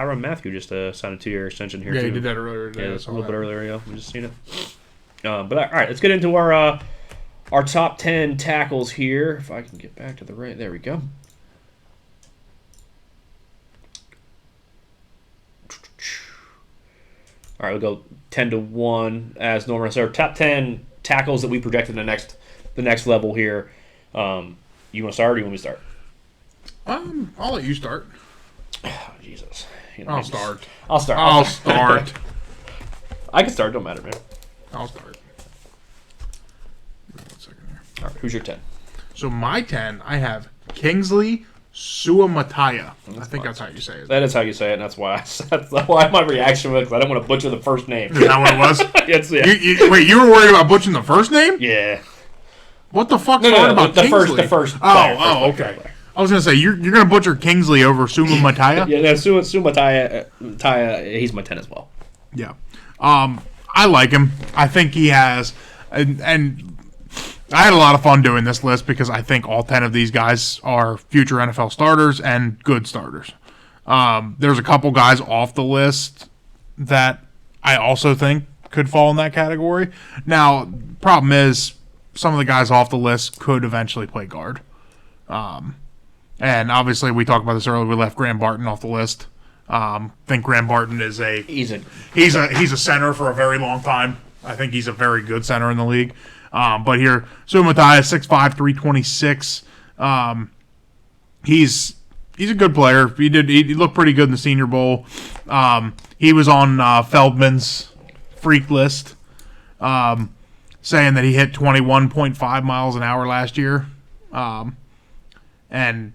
Tyrann Mathieu just signed a 2-year extension here, Yeah, too. he did that earlier today. Yeah, a little bit earlier, yeah. We just seen it. But all right, let's get into our top 10 tackles here. If I can get back to the right, there we go. All right, we'll go 10-1 as normal. So our top 10 tackles that we projected the next level here. You want to start, or do you want me to start? I'll let you start. Oh, Jesus. I'll start. I'll start. I can start. Don't matter, man. I'll start. 1 second here. All right, who's your 10? So my 10, I have Kingsley Suamataia. I think that's how you say it. That is how you say it, and that's why my reaction was, because I don't want to butcher the first name. Is that what it was? Yeah. Wait, you were worried about butchering the first name? Yeah. What the fuck's No, hard about the Kingsley? first player, okay. I was going to say, you're going to butcher Kingsley over Suamataia? Yeah, no, Suamataia, he's my 10 as well. Yeah. I like him. I think he has, and I had a lot of fun doing this list because I think all 10 of these guys are future NFL starters and good starters. There's a couple guys off the list that I also think could fall in that category. Now, problem is, some of the guys off the list could eventually play guard. And obviously, we talked about this earlier. We left Graham Barton off the list. Think Graham Barton is he's a center for a very long time. I think he's a very good center in the league. But here, Suamataia, 6'5", 326. He's a good player. He looked pretty good in the Senior Bowl. He was on Feldman's freak list, saying that he hit 21.5 miles an hour last year. And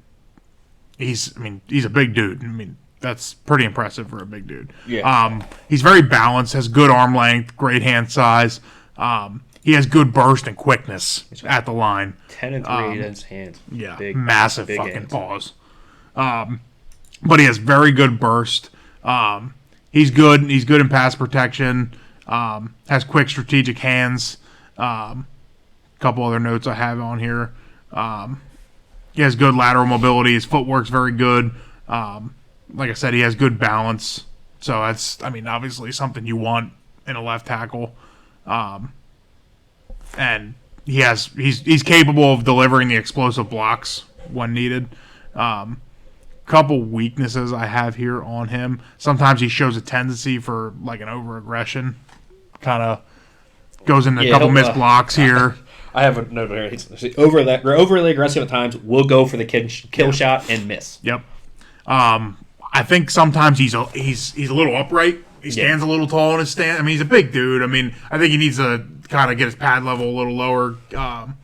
he's a big dude. I mean, that's pretty impressive for a big dude. Yeah. He's very balanced, has good arm length, great hand size. He has good burst and quickness at the line. 10-3 against hands. Yeah, big, massive big fucking hands. paws. But he has very good burst. He's good. He's good in pass protection. Has quick strategic hands. Couple other notes I have on here. He has good lateral mobility. His footwork's very good. Like I said, he has good balance. So that's, obviously something you want in a left tackle. And he's capable of delivering the explosive blocks when needed. Couple weaknesses I have here on him. Sometimes he shows a tendency for like an over-aggression. Kind of goes into a couple missed blocks here. I have a note here. He's overly aggressive at times. Will go for the kill shot and miss. Yep. I think sometimes he's a little upright. He stands a little tall in his stand. He's a big dude. I think he needs to kind of get his pad level a little lower, kind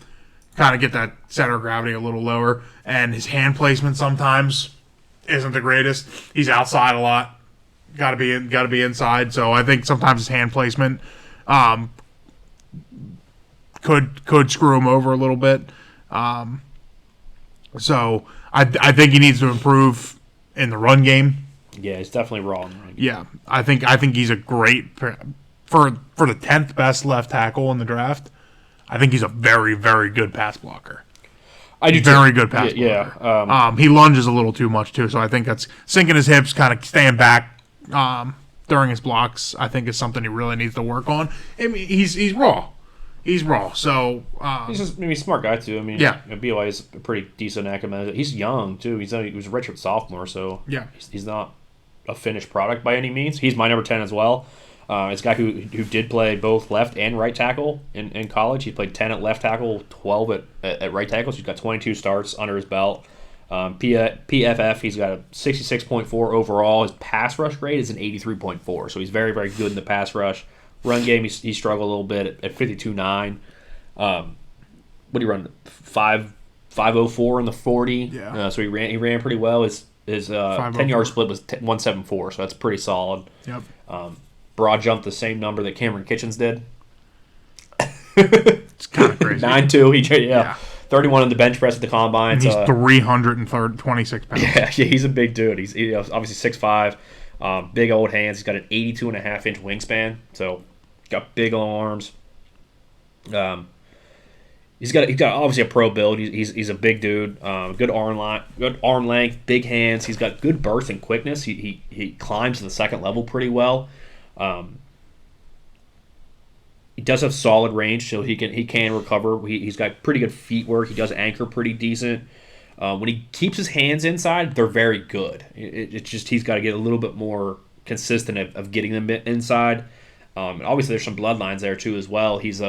of get that center of gravity a little lower. And his hand placement sometimes isn't the greatest. He's outside a lot. Got to be inside. So I think sometimes his hand placement could screw him over a little bit. So I think he needs to improve in the run game. Yeah, he's definitely raw in the run game. Yeah, I think he's a great for the 10th best left tackle in the draft. I think he's a very, very good pass blocker. I do very good pass blocker. Yeah. He lunges a little too much too, so I think that's sinking his hips, kind of staying back during his blocks. I think is something he really needs to work on. He's raw. He's raw. So he's just maybe a smart guy too. BYU is a pretty decent academic. He's young too. He was a redshirt sophomore, so yeah, he's not a finished product by any means. He's my number 10 as well. It's a guy who did play both left and right tackle in college. He played 10 at left tackle, 12 at right tackle. So he's got 22 starts under his belt. PFF, he's got a 66.4 overall. His pass rush grade is an 83.4. So he's very, very good in the pass rush. Run game, he struggled a little bit at 52.9. What did he run? 5.04 in the 40. Yeah. So he ran pretty well. His 10-yard split was 1.74, so that's pretty solid. Yep. Broad jumped the same number that Cameron Kitchens did. It's kind of crazy. 9.2. 31 on the bench press at the combine. And he's 326 pounds. Yeah, he's a big dude. He's obviously 6'5", big old hands. He's got an 82.5-inch wingspan, so got big arms. He's got obviously a pro build. He's a big dude. Good arm length, big hands. He's got good burst and quickness. He climbs to the second level pretty well. He does have solid range, so he can recover. He's got pretty good feet work. He does anchor pretty decent. When he keeps his hands inside, they're very good. It's just he's got to get a little bit more consistent of getting them inside. And obviously, there's some bloodlines there too as well. He's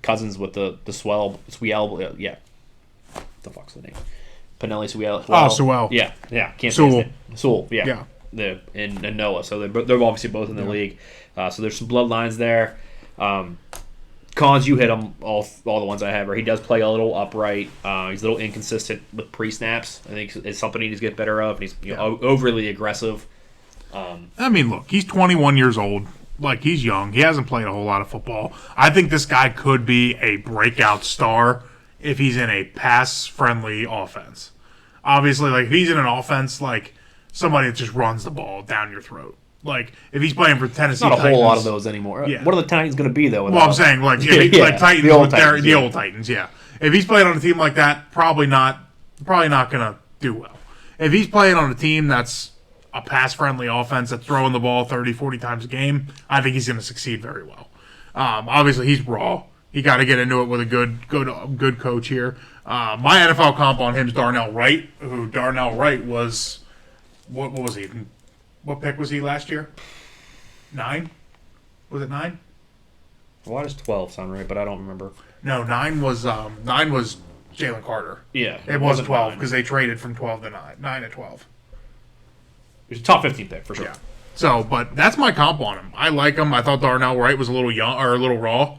cousins with the Swell. Yeah. What the fuck's the name? Pinelli Swell. Oh, Sewell. Yeah. Can't Sewell. say his name. Sewell. Yeah. And Noah. So they're obviously both in the league. So there's some bloodlines there. Cons, you hit him all the ones I have. Where he does play a little upright. He's a little inconsistent with pre-snaps. I think it's something he needs to get better of. And he's overly aggressive. I mean, look, he's 21 years old. Like, he's young. He hasn't played a whole lot of football. I think this guy could be a breakout star if he's in a pass-friendly offense. Obviously, like, if he's in an offense, like, somebody that just runs the ball down your throat. Like, if he's playing for Tennessee Not a Titans, whole lot of those anymore. Yeah. What are the Titans going to be, though? Well, I'm saying, like, like Titans, the old Titans, yeah. If he's playing on a team like that, probably not going to do well. If he's playing on a team that's a pass-friendly offense that's throwing the ball 30, 40 times a game, I think he's going to succeed very well. Obviously, he's raw. He got to get into it with a good coach here. My NFL comp on him is Darnell Wright, who Darnell Wright was, what was he? What pick was he last year? 9? Was it 9? Why does 12 sound right, but I don't remember. No, 9 was Jalen Carter. Yeah. It was 12 because they traded from 12 to 9. 9 to 12. It was a top 15 pick, for sure. Yeah. So, but that's my comp on him. I like him. I thought Darnell Wright was a little young or a little raw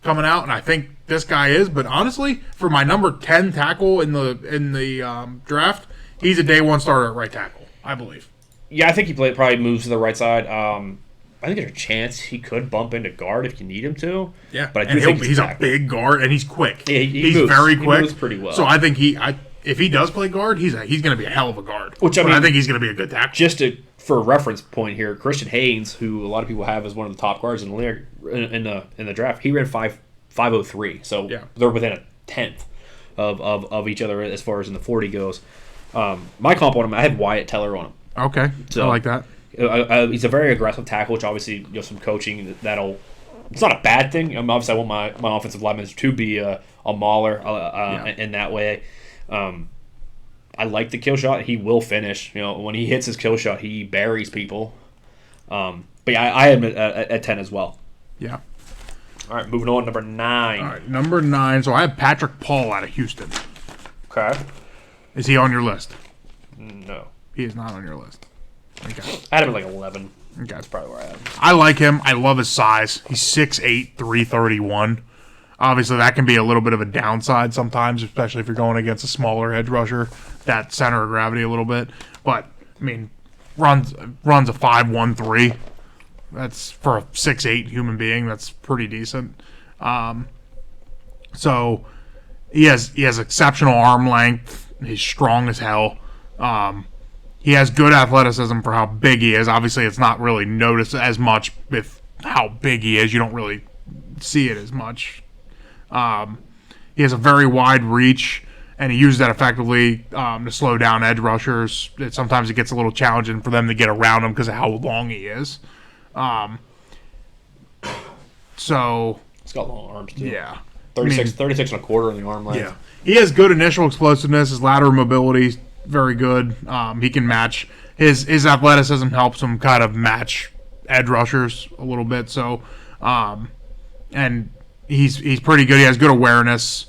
coming out, and I think this guy is. But honestly, for my number 10 tackle in the draft, he's a day one starter at right tackle, I believe. Yeah, I think he probably moves to the right side. I think there's a chance he could bump into guard if you need him to. Yeah, but I do think he's a big guard and he's quick. Yeah, he's moves. very quick. He moves pretty well. So I think if he does play guard, he's going to be a hell of a guard. Which I think he's going to be a good tackle. Just for a reference point here, Christian Haynes, who a lot of people have as one of the top guards in the league in the draft, he ran 5.03. So they're within a tenth of each other as far as in the 40 goes. My comp on him, I have Wyatt Teller on him. Okay, so I like that. He's a very aggressive tackle, which obviously some coaching that'll. It's not a bad thing. Obviously, I want my offensive linemen to be a mauler in that way. I like the kill shot. He will finish. When he hits his kill shot, he buries people. But yeah, I am at 10 as well. Yeah. All right, moving on, number 9. All right, number 9. So I have Patrick Paul out of Houston. Okay. Is he on your list? No. He is not on your list. Okay. I had him at like 11. Okay. That's probably where I had him. I like him. I love his size. He's 6'8", 331. Obviously, that can be a little bit of a downside sometimes, especially if you're going against a smaller edge rusher. That center of gravity a little bit. But, I mean, runs a 5.13. That's for a 6'8" human being. That's pretty decent. So he has exceptional arm length. He's strong as hell. He has good athleticism for how big he is. Obviously, it's not really noticed as much with how big he is. You don't really see it as much. He has a very wide reach, and he uses that effectively to slow down edge rushers. Sometimes it gets a little challenging for them to get around him because of how long he is. So he's got long arms too. Yeah, 36 and a quarter in the arm length. Yeah, he has good initial explosiveness. His lateral mobility very good. He can match his athleticism helps him kind of match edge rushers a little bit. So, and he's pretty good. He has good awareness,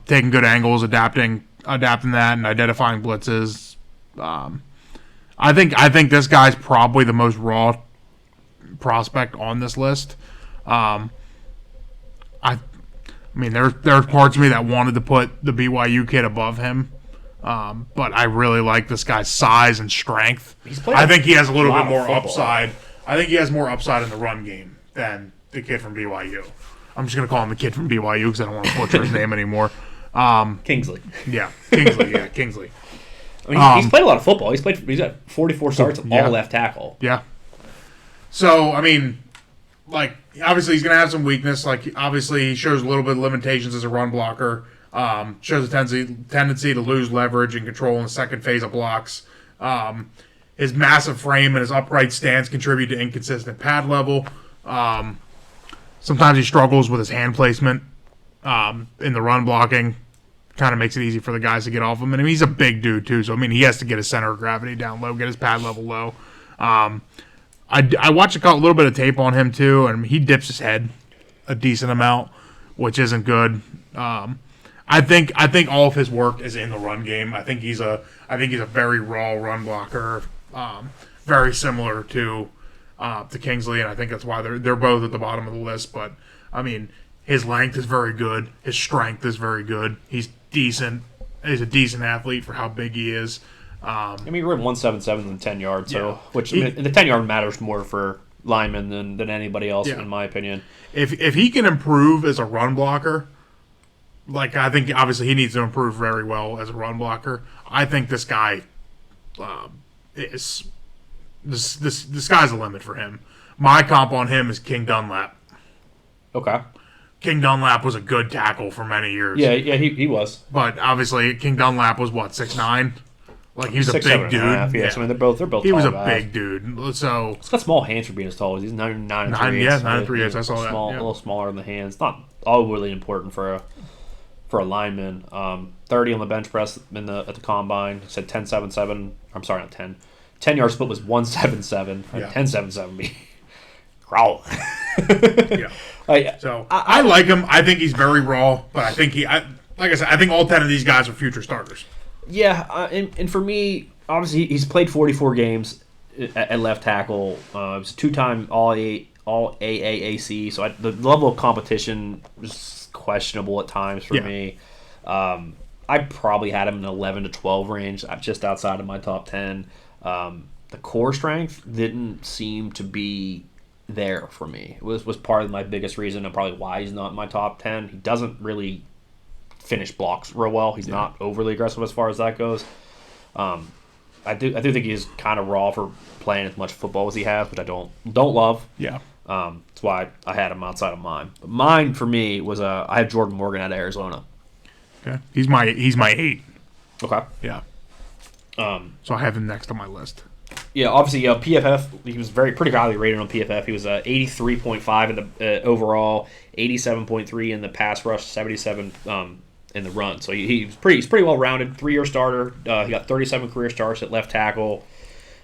taking good angles, adapting that, and identifying blitzes. I think this guy's probably the most raw prospect on this list. I mean, there's parts of me that wanted to put the BYU kid above him. But I really like this guy's size and strength. I think he has a little bit more upside. I think he has more upside in the run game than the kid from BYU. I'm just going to call him the kid from BYU because I don't want to butcher his name anymore. Kingsley. Yeah, Kingsley. Yeah, Kingsley. I mean, he's played a lot of football. He's got 44 starts, all left tackle. Yeah. So, I mean, like obviously he's going to have some weakness. Like obviously he shows a little bit of limitations as a run blocker. Shows a tendency to lose leverage and control in the second phase of blocks. His massive frame and his upright stance contribute to inconsistent pad level. Sometimes he struggles with his hand placement in the run blocking. Kind of makes it easy for the guys to get off him. And I mean, he's a big dude, too. So, I mean, he has to get his center of gravity down low, get his pad level low. I watched a little bit of tape on him, too, and he dips his head a decent amount, which isn't good. I think all of his work is in the run game. I think he's a very raw run blocker, very similar to Kingsley, and I think that's why they're both at the bottom of the list. But I mean, his length is very good. His strength is very good. He's decent. He's a decent athlete for how big he is. I mean, he ran 177 in the 10 yards, so which I mean, the 10 yard matters more for linemen than anybody else, in my opinion. If he can improve as a run blocker. Like, I think, obviously, he needs to improve very well as a run blocker. I think this guy is... The sky's the limit for him. My comp on him is King Dunlap. Okay. King Dunlap was a good tackle for many years. Yeah, he was. But, obviously, King Dunlap was, 6'9"? Like, he's a big dude. Half, yeah. So, I mean, they're both He was a guys. big dude. So... He's got small hands for being as tall as he's 9 and 3 Yeah, 9 and 3 I saw that. A little smaller in the hands. It's not all really important for a lineman. 30 on the bench press at the combine. He said 10.77. I'm sorry, not 10. 10-yard split was 1.77. 10.77 be growl. So I like him. I think he's very raw, but I think like I said, I think all 10 of these guys are future starters. Yeah, and for me, obviously he's played 44 games at left tackle. He was a 2-time all AAAC. So the level of competition was questionable at times for me. I probably had him in the 11 to 12 range, just outside of my top 10. The core strength didn't seem to be there for me. It was part of my biggest reason and probably why he's not in my top 10. He doesn't really finish blocks real well. He's not overly aggressive as far as that goes. I do think he's kind of raw for playing as much football as he has, which I don't love. Yeah. That's why I had him outside of mine. But mine for me was I had Jordan Morgan out of Arizona. Okay. He's my 8. Okay. Yeah. So I have him next on my list. Yeah, obviously PFF. He was pretty highly rated on PFF. He was 83.5 in the overall, 87.3 in the pass rush, 77 in the run. So he's pretty well rounded. 3-year starter. He got 37 career starts at left tackle.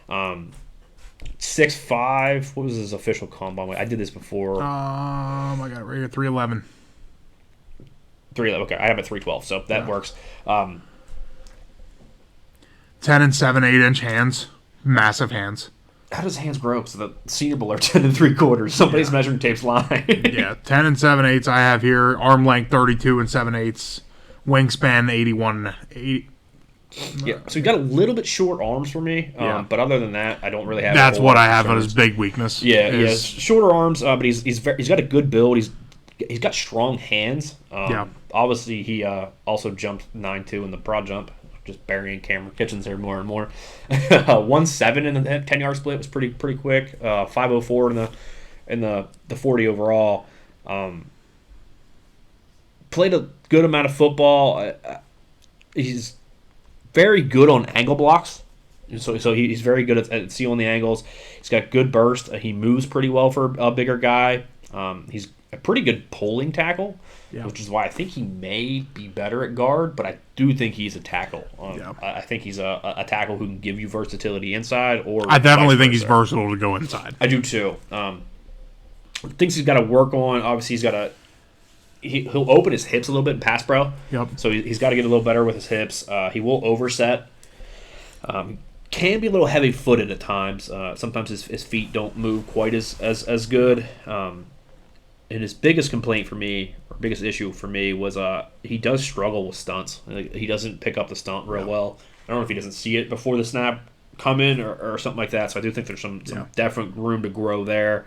6'5". What was his official combine weight? I did this before. I got it right here. 311. 311. Okay, I have it 312, so that works. 10 and 7 8-inch hands, massive hands. How does hands grow? So the Senior Bowl are 10 and 3/4. Somebody's measuring tape's lying. 10 and 7/8 I have here. Arm length 32 and 7/8. Wingspan 81. 80. Yeah, so he got a little bit short arms for me, but other than that, I don't really have. That's what I have on his big weakness. Yeah, he has shorter arms, but he's got a good build. He's got strong hands. Obviously, he also jumped 9.2 in the broad jump, just burying Cameron Kitchens there more and more. 1.7 in the 10-yard split was pretty quick. 5.04 in the 40 overall. Played a good amount of football. He's very good on angle blocks. So he's very good at sealing the angles. He's got good burst. He moves pretty well for a bigger guy. He's a pretty good pulling tackle, which is why I think he may be better at guard, but I do think he's a tackle. I think he's a tackle who can give you versatility inside or I definitely think he's versatile to go inside. I do too. Thinks he's got to work on. Obviously, he'll open his hips a little bit in pass pro. Yep. So he's got to get a little better with his hips. He will overset. Can be a little heavy-footed at times. Sometimes his feet don't move quite as good. And his biggest complaint for me, or biggest issue for me, was he does struggle with stunts. He doesn't pick up the stunt real well. I don't know if he doesn't see it before the snap come in or something like that. So I do think there's some definite room to grow there.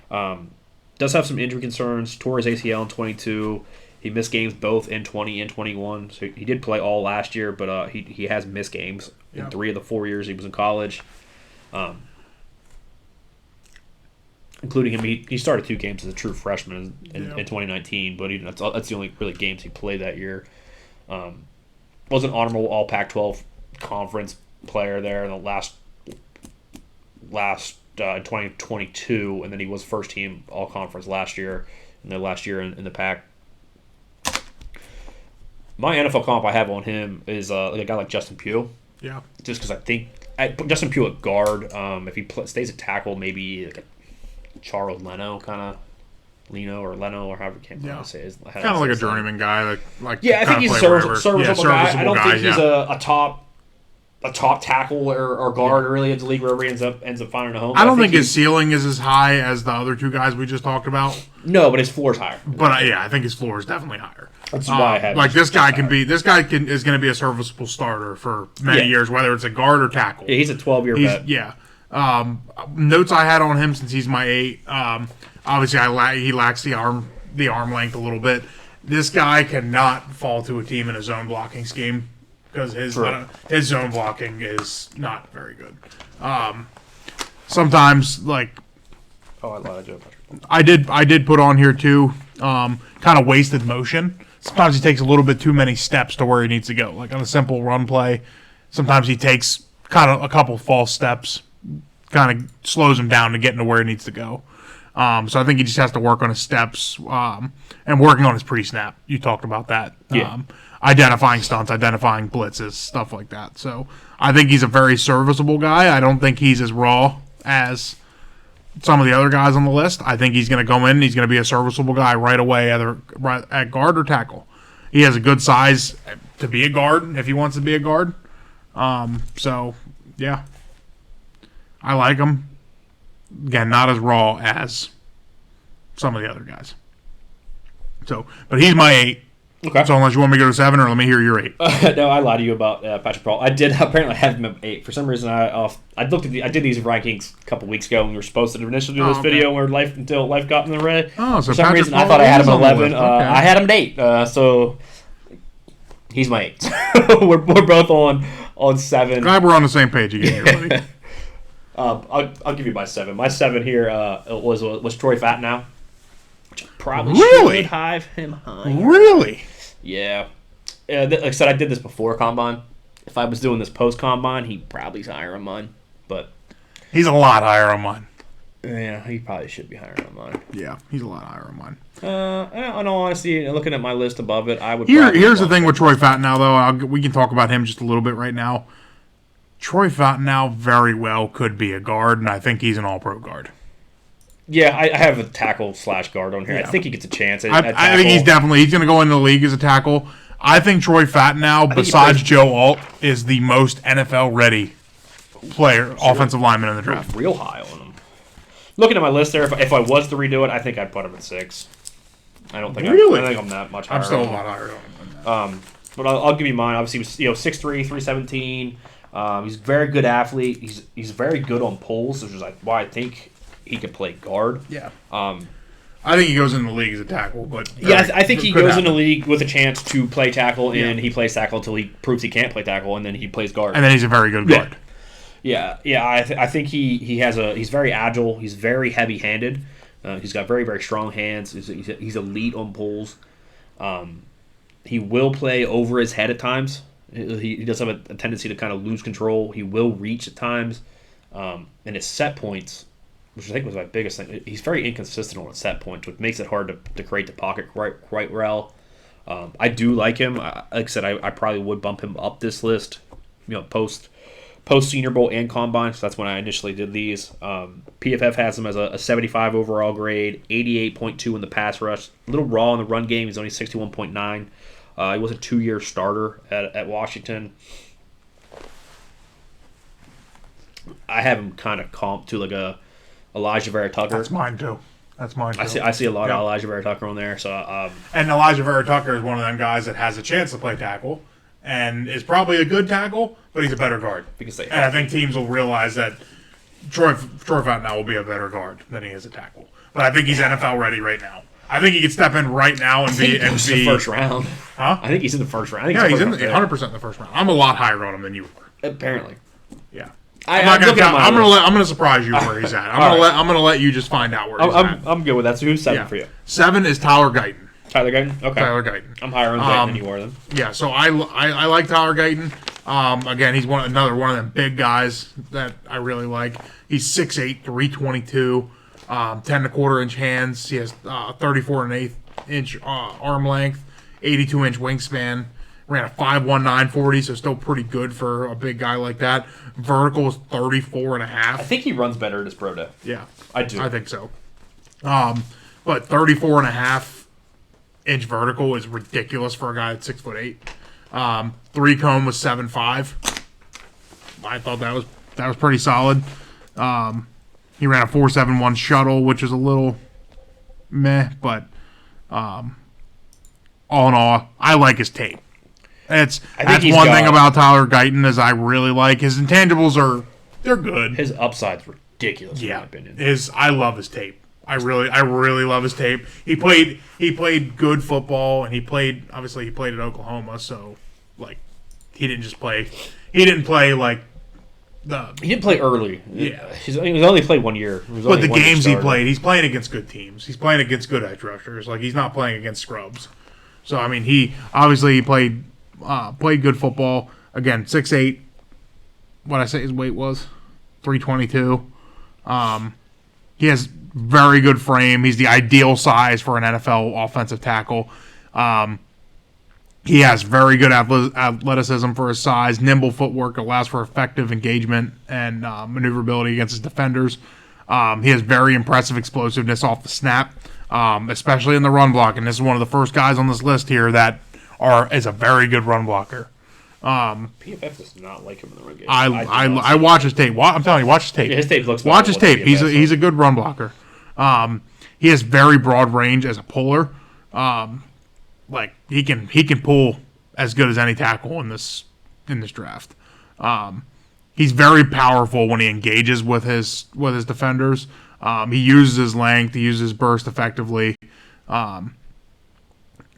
Does have some injury concerns. Tore his ACL in 22. He missed games both in 20 and 21. So he did play all last year, but he has missed games in 3 of the 4 years he was in college. including him. He started 2 games as a true freshman in 2019, but that's the only really games he played that year. Was an honorable All Pac-12 conference player there in the last 2022, and then he was first team All Conference last year, and then last year in the Pac. My NFL comp I have on him is like a guy like Justin Pugh. Yeah. Just because I think I put Justin Pugh at guard. If he stays at tackle, maybe like a Charles Leno kind of. Leno or however you can't pronounce it. Kind of like a journeyman guy. Like I think he's a serviceable guy. I don't think he's a top tackle or guard really in the league wherever he ends up finding a home. I don't think his ceiling is as high as the other 2 guys we just talked about. No, but his floor is higher. But I think his floor is definitely higher. That's why I have. Like this guy is going to be a serviceable starter for many years, whether it's a guard or tackle. Yeah, he's a 12-year vet. Yeah. Notes I had on him since he's my 8. Obviously, he lacks the arm length a little bit. This guy cannot fall to a team in a zone blocking scheme because his zone blocking is not very good. Sometimes, like, I lied. I did put on here too, kind of wasted motion. Sometimes he takes a little bit too many steps to where he needs to go. Like on a simple run play, sometimes he takes kind of a couple false steps, kind of slows him down to getting to where he needs to go. So I think he just has to work on his steps and working on his pre-snap. You talked about that. Yeah. Identifying stunts, identifying blitzes, stuff like that. So I think he's a very serviceable guy. I don't think he's as raw as some of the other guys on the list. I think he's going to go in and he's going to be a serviceable guy right away, either at guard or tackle. He has a good size to be a guard if he wants to be a guard. So, yeah. I like him. Again, not as raw as some of the other guys. So, but he's my 8. Okay. So unless you want me to go to 7, or let me hear your 8. No, I lied to you about Patrick Pearl. I did apparently have him at 8. For some reason, I did these rankings a couple weeks ago, and we were supposed to initially do this video until life got in the way. Oh, so for some Patrick reason, Pearl I thought I had him at 11. Okay. I had him at 8. So he's my 8. we're both on 7. Glad we're on the same page again here, buddy. I'll give you my 7. My 7 here was Troy Fatnow. Which I probably should have him higher. Really? Yeah. Like I said, I did this before Combine. If I was doing this post-Combine, he'd probably be higher on mine. But he's a lot higher on mine. Yeah, he probably should be higher on mine. Yeah, he's a lot higher on mine. In all honesty, looking at my list above it, I would. Here's the thing with Troy Fatnow, though. We can talk about him just a little bit right now. Troy Fatnow very well could be a guard, and I think he's an all-pro guard. Yeah, I have a tackle/guard on here. Yeah. I think he gets a chance at tackle. I think he's going to go into the league as a tackle. I think Troy Fatnow, besides Joe Alt, is the most NFL-ready player, offensive lineman in the draft. Real high on him. Looking at my list there, if I was to redo it, I think I'd put him at 6. I don't think I think I'm that much higher. I'm still a lot higher on him. But I'll give you mine. Obviously, he was 6'3", 317. He's a very good athlete. He's very good on pulls, which is like why I think he could play guard. Yeah. I think he goes in the league as a tackle, but I think he goes in the league with a chance to play tackle, and he plays tackle until he proves he can't play tackle, and then he plays guard. And then he's a very good guard. Yeah. I think he's very agile. He's very heavy-handed. He's got very, very strong hands. He's elite on pulls. He will play over his head at times. He does have a tendency to kind of lose control. He will reach at times. And his set points, which I think was my biggest thing, he's very inconsistent on his set points, which makes it hard to create the pocket quite well. I do like him. Like I said, I probably would bump him up this list, post Senior Bowl and Combine, so that's when I initially did these. PFF has him as a 75 overall grade, 88.2 in the pass rush. A little raw in the run game. He's only 61.9. He was a 2-year starter at Washington. I have him kind of comped to like a Elijah Vera Tucker. That's mine too. I see a lot of Elijah Vera Tucker on there. So and Elijah Vera Tucker is one of them guys that has a chance to play tackle and is probably a good tackle, but he's a better guard. And I think teams will realize that Troy Fatnow will be a better guard than he is a tackle. But I think he's NFL ready right now. I think he could step in right now and be in the first round. Huh? I think he's in the first round. He's in 100% in the first round. I'm a lot higher on him than you were. Apparently. Yeah. I'm gonna surprise you where he's at. I'm gonna let you just find out where he's at. I'm good with that. So who's 7 for you? 7 is Tyler Guyton. Tyler Guyton? Okay. Tyler Guyton. I'm higher on Guyton than you are then. Yeah, so I like Tyler Guyton. Again, he's another one of them big guys that I really like. He's 6'8", 322, 10.25-inch hands. He has 34 1/8-inch arm length, 82-inch wingspan. Ran a 5.19 40, so still pretty good for a big guy like that. Vertical is 34.5. I think he runs better at his pro day. Yeah, I do. I think so. But 34.5-inch vertical is ridiculous for a guy that's 6'8". 3-cone was 7.5. I thought that was pretty solid. He ran a 4.71 shuttle, which is a little meh, but all in all, I like his tape. That's one thing about Tyler Guyton is I really like his intangibles they're good. His upside's ridiculous in my opinion. I love his tape. I really love his tape. He played good football and he played at Oklahoma, so like he didn't play like he didn't play early. Yeah. He only played 1 year. But the games he played, he's playing against good teams. He's playing against good edge rushers. Like he's not playing against scrubs. So I mean he played good football. Again, 6'8". What I say his weight was 322. He has very good frame. He's the ideal size for an NFL offensive tackle. He has very good athleticism for his size. Nimble footwork allows for effective engagement and maneuverability against his defenders. He has very impressive explosiveness off the snap, especially in the run block. And this is one of the first guys on this list here that is a very good run blocker. PFF does not like him in the run game. I watch his tape. I'm telling you, watch his tape. Yeah, his tape looks. Watch his tape. He's a good run blocker. He has very broad range as a puller. Like he can pull as good as any tackle in this draft. He's very powerful when he engages with his defenders. He uses his length. He uses his burst effectively.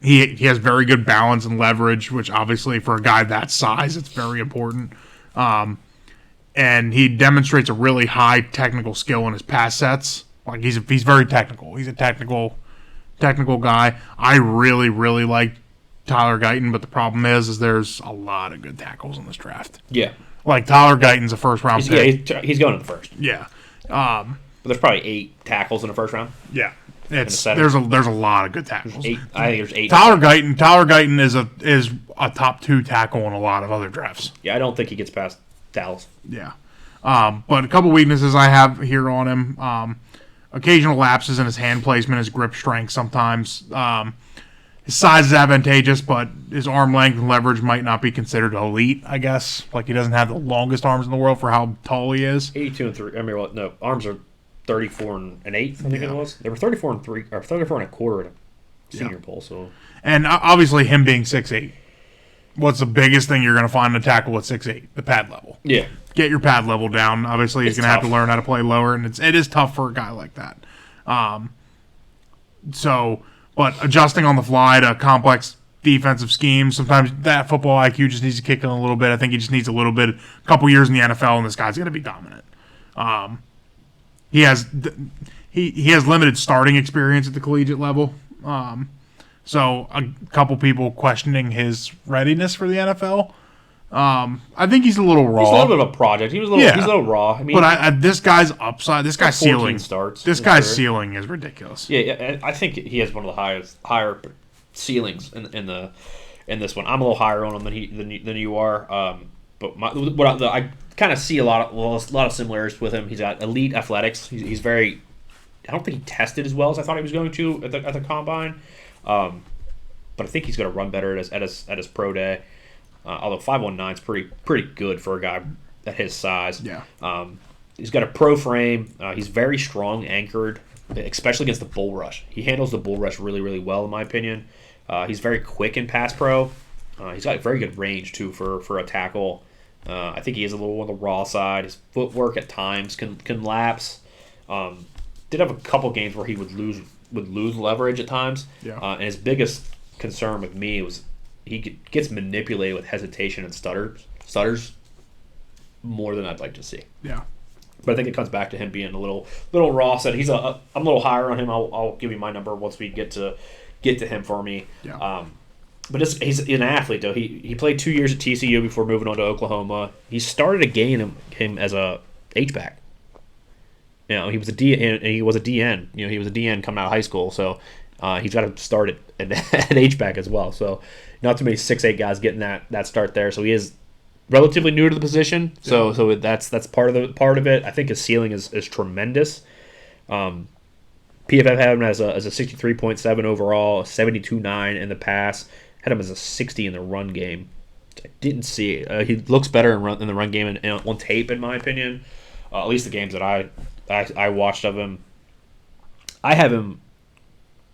He has very good balance and leverage, which obviously for a guy that size, it's very important. And he demonstrates a really high technical skill in his pass sets. Like he's very technical. He's a technical guy. I really, really like Tyler Guyton, but the problem is there's a lot of good tackles in this draft. Yeah. Like Tyler Guyton's a first round pick. Yeah, he's going in the first. Yeah. But there's probably 8 tackles in the first round. Yeah. There's a lot of good tackles. I think there's 8. Tyler Guyton is a top 2 tackle in a lot of other drafts. Yeah, I don't think he gets past Dallas. Yeah. But a couple weaknesses I have here on him. Occasional lapses in his hand placement, his grip strength sometimes. His size is advantageous, but his arm length and leverage might not be considered elite, I guess. Like, he doesn't have the longest arms in the world for how tall he is. 82 and 3. I mean, well, no, arms are 34 and an eighth, I think it was. They were 34 and 3, or 34 and a quarter in a senior poll. So, and obviously, him being 6'8", what's the biggest thing you're going to find in a tackle at 6'8"? The pad level. Yeah. Get your pad level down. Obviously, he's going to have to learn how to play lower, and it is tough for a guy like that. But adjusting on the fly to complex defensive schemes, sometimes that football IQ just needs to kick in a little bit. I think he just needs a couple years in the NFL, and this guy's going to be dominant. He has limited starting experience at the collegiate level. So a couple people questioning his readiness for the NFL. I think he's a little raw. He's a little bit of a project. He's a little raw. I mean, but this guy's upside, this guy's ceiling starts. This guy's ceiling is ridiculous. Yeah, I think he has one of the higher ceilings in this one. I'm a little higher on him than you are. But I kind of see a lot of similarities with him. He's got elite athletics. He's very. I don't think he tested as well as I thought he was going to at the combine. But I think he's going to run better at his pro day. Although 5.19 is pretty good for a guy at his size. Yeah. He's got a pro frame. He's very strong anchored, especially against the bull rush. He handles the bull rush really, really well, in my opinion. He's very quick in pass pro. He's got very good range too for a tackle. I think he is a little on the raw side. His footwork at times can lapse. Did have a couple games where he would lose leverage at times. Yeah. And his biggest concern with me was he gets manipulated with hesitation and stutters. more than I'd like to see. Yeah. But I think it comes back to him being a little raw. Said I'm a little higher on him. I'll give you my number once we get to him for me. Yeah. But he's an athlete though. He played 2 years at TCU before moving on to Oklahoma. He started a game him as a H-back. He was a D and he was a DN. He was a DN coming out of high school, so he's got to start at H-back as well. So not too many 6'8" guys getting that start there. So he is relatively new to the position. So that's part of it. I think his ceiling is tremendous. PFF had him as a 63.7 overall, a 72.9 in the pass. Had him as a 60 in the run game. I didn't see it. He looks better in the run game and on tape, in my opinion. At least the games that I watched of him. I have him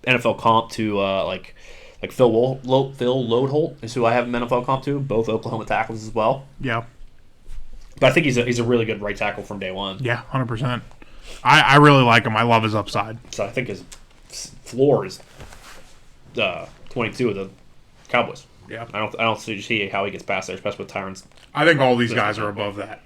NFL comp to like Phil Loadholt is who I have him NFL comp to. Both Oklahoma tackles as well. Yeah. But I think he's a really good right tackle from day one. Yeah, 100%. I really like him. I love his upside. So I think his floor is 22 with the Cowboys. Yeah. I don't see how he gets past there, especially with Tyron's. I think all these guys are above that.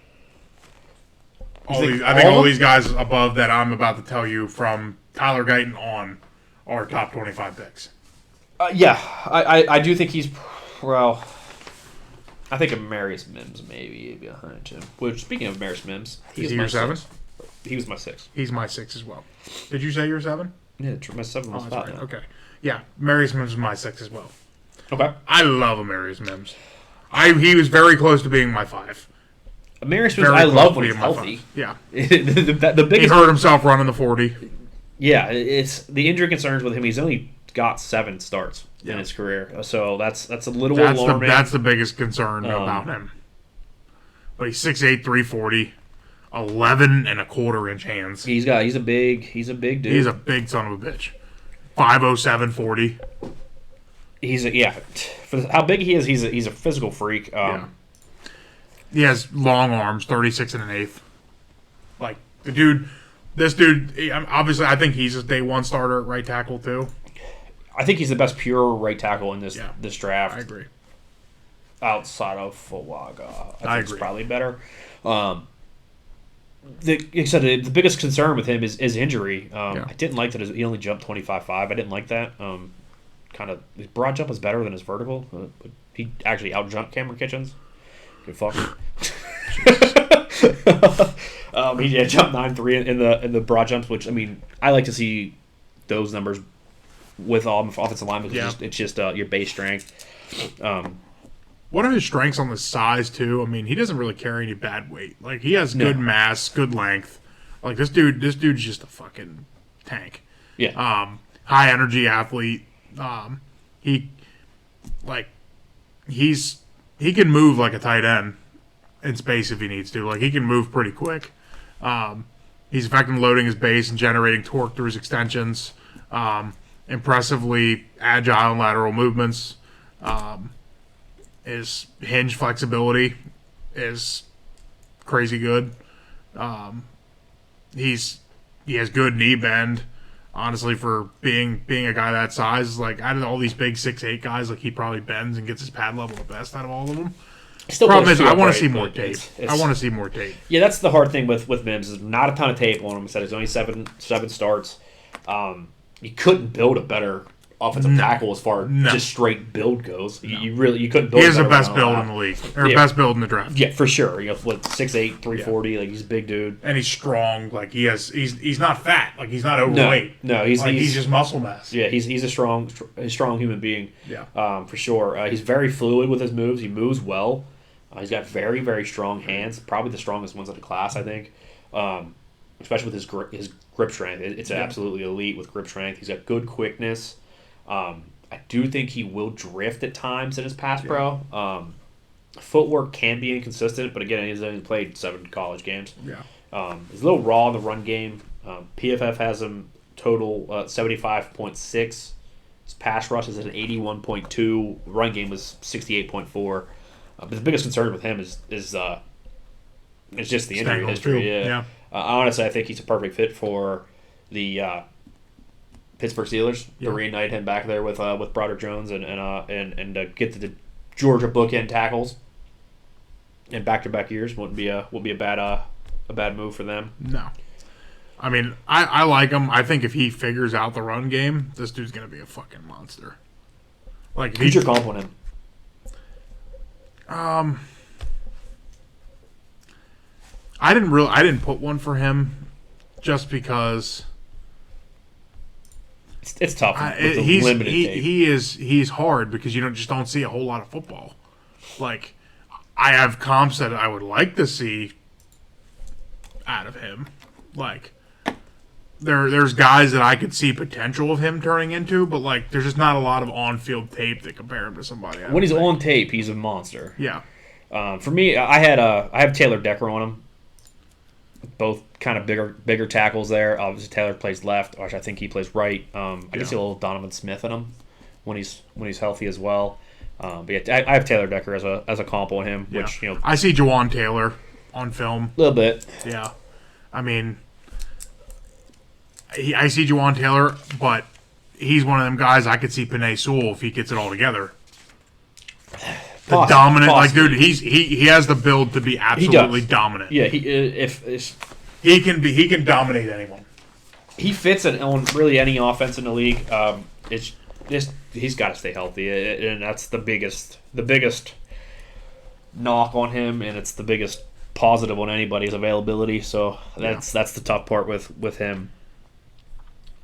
I think all all these guys above that I'm about to tell you from Tyler Guyton on are top 25 picks. Yeah, I do think he's well. I think Amarius Mims maybe behind him. Which, speaking of Amarius Mims, is he your 7? He was my 6. He's my 6 as well. Did you say you're 7? Yeah, my 7 was 5. Right. Okay. Yeah, Amarius Mims is my 6 as well. Okay. I love Amarius Mims. He was very close to being my 5. Amarius Mims, I love when he's healthy. Yeah. the biggest. He hurt himself running the 40. Yeah, it's the injury concerns with him. He's only got 7 starts in his career, so that's a little alarming. That's the biggest concern about him. But he's 6'8", 340, 11 and a quarter inch hands. He's a big dude. He's a big son of a bitch. 5'07", 40. For how big he is, he's a physical freak. Yeah. He has long arms, 36 and an eighth. Like this dude. Obviously, I think he's a day one starter at right tackle too. I think he's the best pure right tackle in this draft. I agree. Outside of Fuaga, I think agree. It's probably better. Like I said, the biggest concern with him is injury. I didn't like that he only jumped 25.5. I didn't like that. His broad jump was better than his vertical. He actually outjumped Cameron Kitchens. Good fuck. He jumped 9.3 in the broad jumps, which I like to see those numbers with all offensive line because it's just your base strength. One of his strengths on the size too. He doesn't really carry any bad weight. Like he has good mass, good length. Like this dude's just a fucking tank. Yeah. High energy athlete. He can move like a tight end in space if he needs to. Like he can move pretty quick. He's effective in loading his base and generating torque through his extensions. Impressively agile in lateral movements. His hinge flexibility is crazy good. He has good knee bend. Honestly, for being a guy that size, like out of all these big 6'8" guys, like he probably bends and gets his pad level the best out of all of them. Problem is, I want to see more tape. I want to see more tape. Yeah, that's the hard thing with Mims is not a ton of tape on him. I said it's only seven starts. You couldn't build a better offensive tackle as far as just straight build goes. You couldn't build. He has the best build in the league, or best build in the draft. Yeah, for sure. 6'8", 340. Like he's a big dude, and he's strong. Like he's not fat. Like he's not overweight. No, he's just muscle mass. Yeah, he's a strong human being. Yeah, for sure. He's very fluid with his moves. He moves well. He's got very, very strong hands. Probably the strongest ones of the class, I think. Especially with his grip strength. It's absolutely elite with grip strength. He's got good quickness. I do think he will drift at times in his pass pro. Footwork can be inconsistent, but again, he's only played 7 college games. Yeah. He's a little raw in the run game. PFF has him total 75.6. His pass rush is at an 81.2. Run game was 68.4. But the biggest concern with him is just the injury history. Yeah. Honestly, I think he's a perfect fit for the Pittsburgh Steelers to reunite him back there with Broderick Jones and get to the Georgia bookend tackles. in back-to-back years wouldn't be a bad move for them. No. I mean, I like him. I think if he figures out the run game, this dude's going to be a fucking monster. Like, who's your comp on him? I didn't put one for him just because it's tough. With the limited tape. He's hard because you don't see a whole lot of football. Like, I have comps that I would like to see out of him. Like, there's guys that I could see potential of him turning into, but like there's just not a lot of on-field tape that compare him to somebody. When he's on tape, he's a monster. Yeah. For me, I have Taylor Decker on him. Both kind of bigger tackles there. Obviously, Taylor plays left, which I think he plays right. I can see a little Donovan Smith in him when he's healthy as well. But yeah, I have Taylor Decker as a comp on him, which I see Jawan Taylor on film a little bit. Yeah, I mean, I see Jawan Taylor, but he's one of them guys I could see Penei Sewell if he gets it all together. Dominant, like dude, he has the build to be absolutely dominant. Yeah, he can dominate anyone. He fits on really any offense in the league. He's got to stay healthy, and that's the biggest knock on him, and it's the biggest positive on anybody's availability. So that's the tough part with him.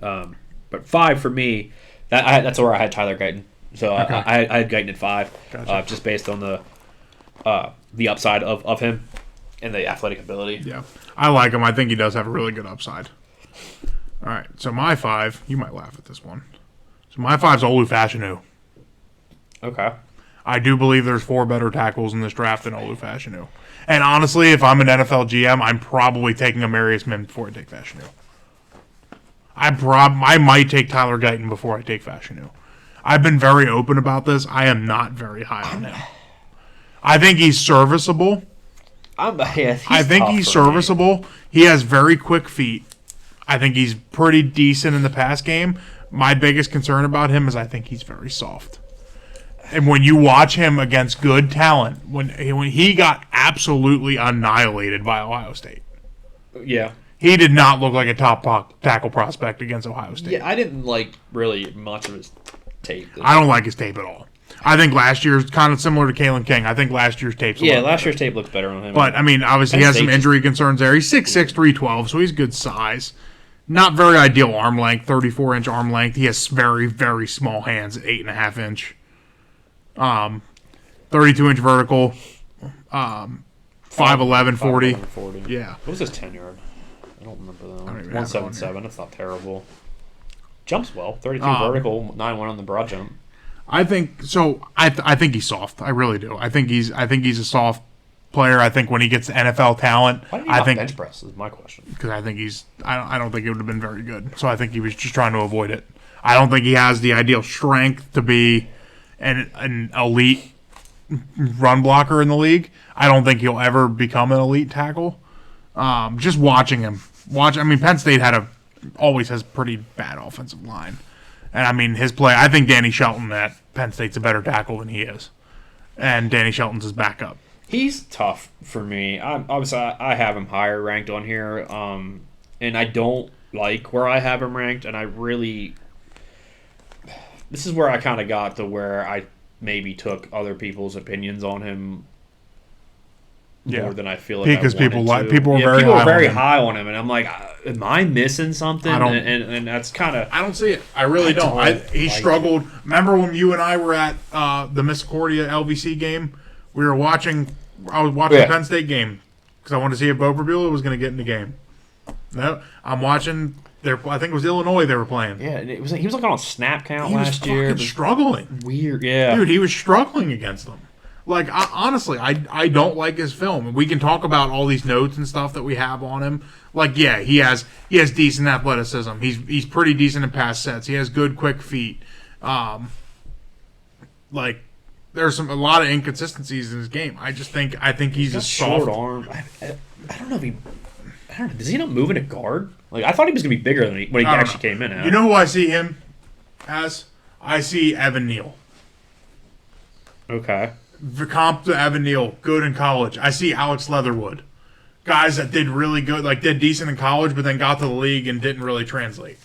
But 5 for me, that's where I had Tyler Guyton. So okay. I had Guyton at 5, gotcha. Just based on the upside of him and the athletic ability. Yeah, I like him. I think he does have a really good upside. All right, so my 5, you might laugh at this one. So my 5's Olu Fashanu. Okay. I do believe there's 4 better tackles in this draft than Olu Fashanu. And honestly, if I'm an NFL GM, I'm probably taking Amarius Mims before I take Fashanu. I might take Tyler Guyton before I take Fashanu. I've been very open about this. I am not very high on him. I think he's serviceable. I think he's serviceable. He has very quick feet. I think he's pretty decent in the pass game. My biggest concern about him is I think he's very soft. And when you watch him against good talent, when he got absolutely annihilated by Ohio State. Yeah. He did not look like a top tackle prospect against Ohio State. Yeah, I didn't like really much of his tape. I don't like his tape at all. I think last year's kind of similar to Kalen King. I think last year's tape's last year's tape looks better on him. But, I mean, obviously he has some injury concerns there. He's 6'6", 312, so he's good size. Not very ideal arm length, 34-inch arm length. He has very, very small hands at 8.5-inch. 32-inch vertical. 5'11", 40. Yeah. What was his 10-yard? I don't remember that. 177. That's not terrible. Jumps well. 32 vertical, 9-1 on the broad jump. I think so. I think he's soft. I really do. I think he's a soft player. I think when he gets NFL talent, why did he not bench press? Is my question. Because I think he's. I don't think it would have been very good. So I think he was just trying to avoid it. I don't think he has the ideal strength to be an elite run blocker in the league. I don't think he'll ever become an elite tackle. Just watching him. I mean, Penn State always has pretty bad offensive line. And, I mean, his play, I think Danny Shelton at Penn State's a better tackle than he is. And Danny Shelton's his backup. He's tough for me. Obviously, I have him higher ranked on here. And I don't like where I have him ranked. And I really... This is where I kind of got to where I maybe took other people's opinions on him more than I feel like because people were very high on him, and I'm like, am I missing something? And that's kind of I don't see it. I really don't. He struggled. Remember when you and I were at the Misericordia LVC game? I was watching the Penn State game because I wanted to see if Bo Prabula was going to get in the game. No, I'm watching. I think it was Illinois they were playing. Yeah, he was looking on snap count last year. He was struggling. Weird, yeah, dude. He was struggling against them. Like, honestly, I don't like his film. We can talk about all these notes and stuff that we have on him. Like, yeah, he has decent athleticism. He's pretty decent in pass sets. He has good, quick feet. Like, there's a lot of inconsistencies in his game. I think he's a short arm. I don't know if he. I don't know. Does he not move into guard? Like, I thought he was gonna be bigger than when he actually came in. You know who I see him as? I see Evan Neal. Okay. The comp to Evan Neal, good in college. I see Alex Leatherwood. Guys that did really good, like did decent in college, but then got to the league and didn't really translate.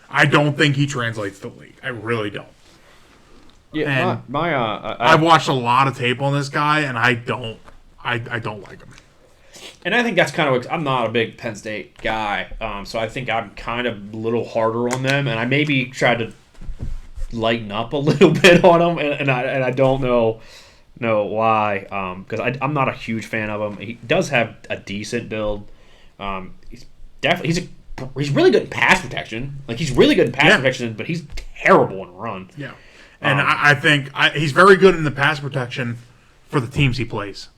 I don't think he translates to the league. I really don't. Yeah, and I've watched a lot of tape on this guy, and I don't like him. And I think that's kind of, I'm not a big Penn State guy, so I think I'm kind of a little harder on them, and I maybe tried to lighten up a little bit on them, and I don't know why, because I'm not a huge fan of him. He does have a decent build. He's definitely he's really good in pass protection. Like he's really good in pass protection, but he's terrible in run. Yeah, and I think he's very good in the pass protection for the teams he plays.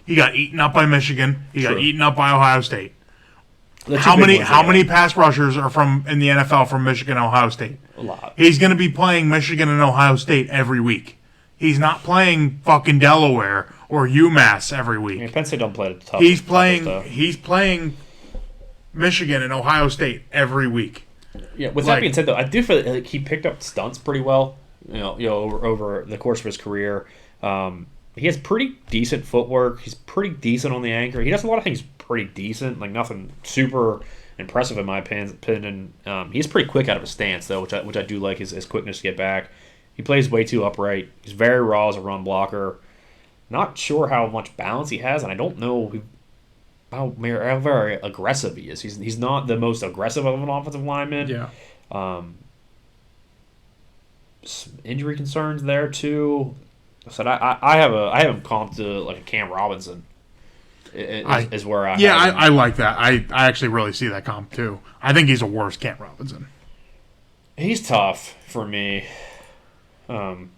He got eaten up by Michigan. He got eaten up by Ohio State. How many pass rushers are in the NFL from Michigan and Ohio State? A lot. He's going to be playing Michigan and Ohio State every week. He's not playing fucking Delaware or UMass every week. I mean, Penn State don't play the tough. He's playing Michigan and Ohio State every week. Yeah. With that being said, though, I do feel like he picked up stunts pretty well. Over the course of his career. He has pretty decent footwork. He's pretty decent on the anchor. He does a lot of things pretty decent, like nothing super impressive in my opinion. He's pretty quick out of his stance, though, which I do like his quickness to get back. He plays way too upright. He's very raw as a run blocker. Not sure how much balance he has, and I don't know how very aggressive he is. He's not the most aggressive of an offensive lineman. Yeah. Some injury concerns there too. So I have him comped to like a Cam Robinson. Is where I I like that. I actually really see that comp too. I think he's a worse Cam Robinson. He's tough for me. So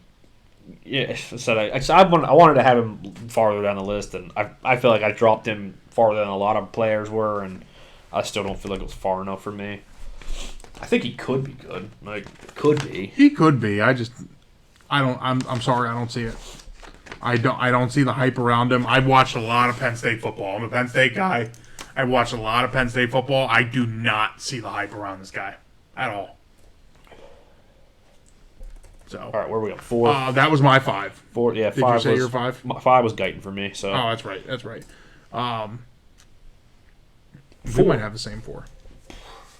I wanted to have him farther down the list, and I feel like I dropped him farther than a lot of players were, and I still don't feel like it was far enough for me. I think he could be good. Like could be. He could be. I'm sorry, I don't see it. I don't see the hype around him. I've watched a lot of Penn State football. I'm a Penn State guy. I watched a lot of Penn State football. I do not see the hype around this guy at all. So, all right, where are we on 4? That was my 5. 4, yeah. Did 5 you say was, your 5? 5 was Guyton for me. So. Oh, that's right. That's right. 4 we might have the same 4.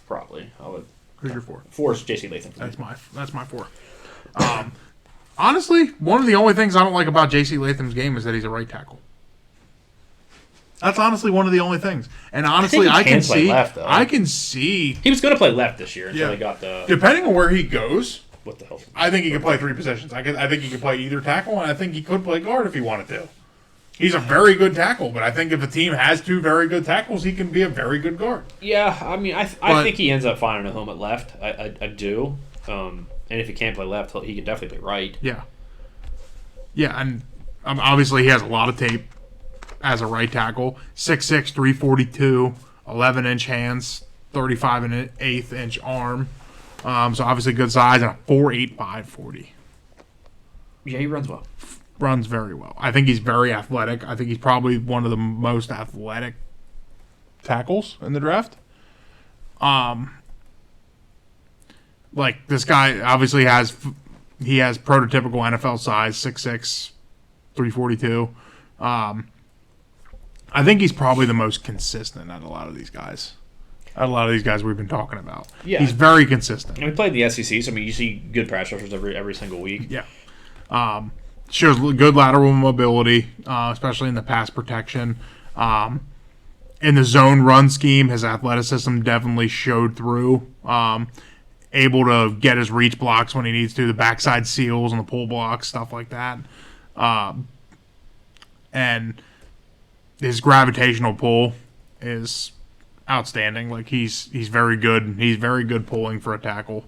Probably. I would. Who's your 4? 4 is J.C. Latham. That's my 4. Honestly, one of the only things I don't like about J.C. Latham's game is that he's a right tackle. That's honestly one of the only things. And honestly, I can see. Left, I can see. He was going to play left this year until he got the. Depending on where he goes. What the hell? I think he can play 3 positions. I think he can play either tackle, and I think he could play guard if he wanted to. He's a very good tackle, but I think if the team has 2 very good tackles, he can be a very good guard. Yeah, I mean, I think he ends up finding a home at left. I do. And if he can't play left, he can definitely play right. Yeah. Yeah, and obviously he has a lot of tape as a right tackle. 6'6", 342, 11-inch hands, 35 and 1/8 inch arm. So obviously good size, and a 4.8 540. Yeah, he runs well. Runs very well. I think he's very athletic. I think he's probably one of the most athletic tackles in the draft. Like this guy obviously has prototypical NFL size, 6'6", 342. I think he's probably the most consistent out of a lot of these guys. A lot of these guys we've been talking about. Yeah. He's very consistent. And we played the SEC, so I mean, you see good pass rushers every single week. Yeah. Shows good lateral mobility, especially in the pass protection. In the zone run scheme, his athleticism definitely showed through. Able to get his reach blocks when he needs to, the backside seals and the pull blocks, stuff like that. And his gravitational pull is outstanding. Like he's very good. He's very good pulling for a tackle.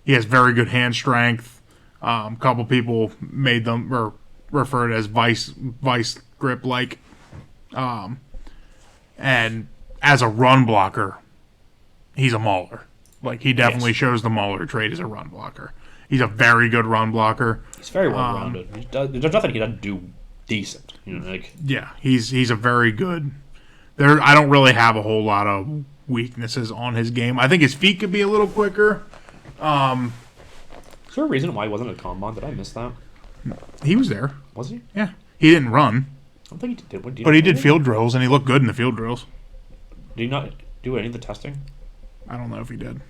He has very good hand strength. A couple people made them or referred as vice grip like. And as a run blocker, he's a mauler. Like he definitely shows the mauler trait as a run blocker. He's a very good run blocker. He's very well rounded. There's nothing he doesn't do decent. Yeah, he's a very good. I don't really have a whole lot of weaknesses on his game. I think his feet could be a little quicker. Is there a reason why he wasn't at the combine? Did I miss that? He was there. Was he? Yeah. He didn't run, I don't think he did. but he did field drills, and he looked good in the field drills. Did he not do any of the testing? I don't know if he did.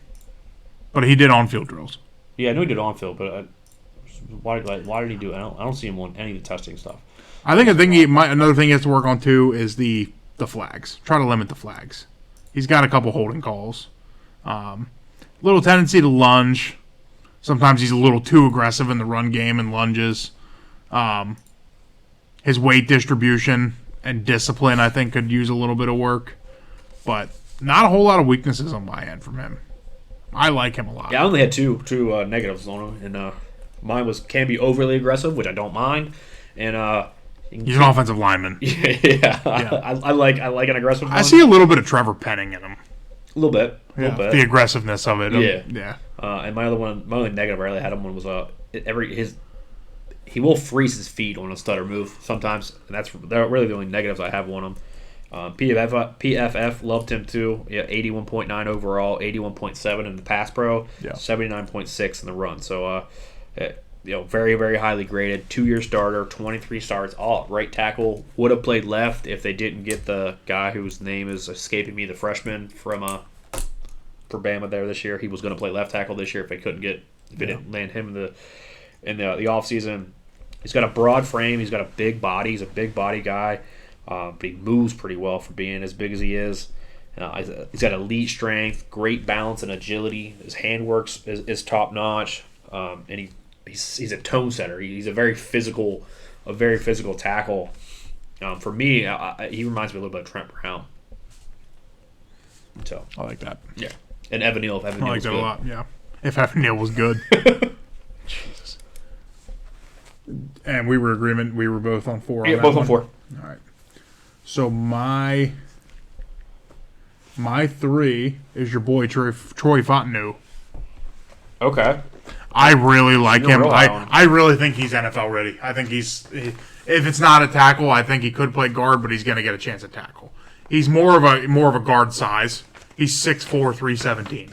But he did on-field drills. Yeah, I know he did on field, but why did he do it? I don't see him on any of the testing stuff. I think another thing he has to work on, too, is the flags. Try to limit the flags. He's got a couple holding calls. Little tendency to lunge. Sometimes he's a little too aggressive in the run game and lunges. His weight distribution and discipline, I think, could use a little bit of work. But not a whole lot of weaknesses on my end from him. I like him a lot. Yeah, I only had two negatives on him, and mine can be overly aggressive, which I don't mind, and he's an offensive lineman. Yeah. I like an aggressive one. I see a little bit of Trevor Penning in him. A little bit. The aggressiveness of it. Yeah. And my only negative I really had him on was he will freeze his feet on a stutter move sometimes, and they're really the only negatives I have on him. PFF loved him too. Yeah, 81.9 overall, 81.7 in the pass pro, 79.6 in the run. So, very, very highly graded. 2-year starter, 23 starts, all right tackle. Would have played left if they didn't get the guy whose name is escaping me, the freshman for Bama there this year. He was going to play left tackle this year if they didn't land him in the offseason. He's got a broad frame. He's got a big body. He's a big body guy. But he moves pretty well for being as big as he is. He's got elite strength, great balance and agility. His handwork is top notch, and he's a tone setter. He's a very physical tackle. For me, he reminds me a little bit of Trent Brown. So I like that. Yeah, and Evan Neal. I like that a lot. Yeah, if Evan Neal was good. Jesus. And we were agreement. We were both on 4. Yeah, both on 4. All right. So my 3 is your boy Troy Fontenot. Okay. I really like him. I really think he's NFL ready. I think if it's not a tackle, I think he could play guard, but he's going to get a chance at tackle. He's more of a guard size. He's 6'4", 317.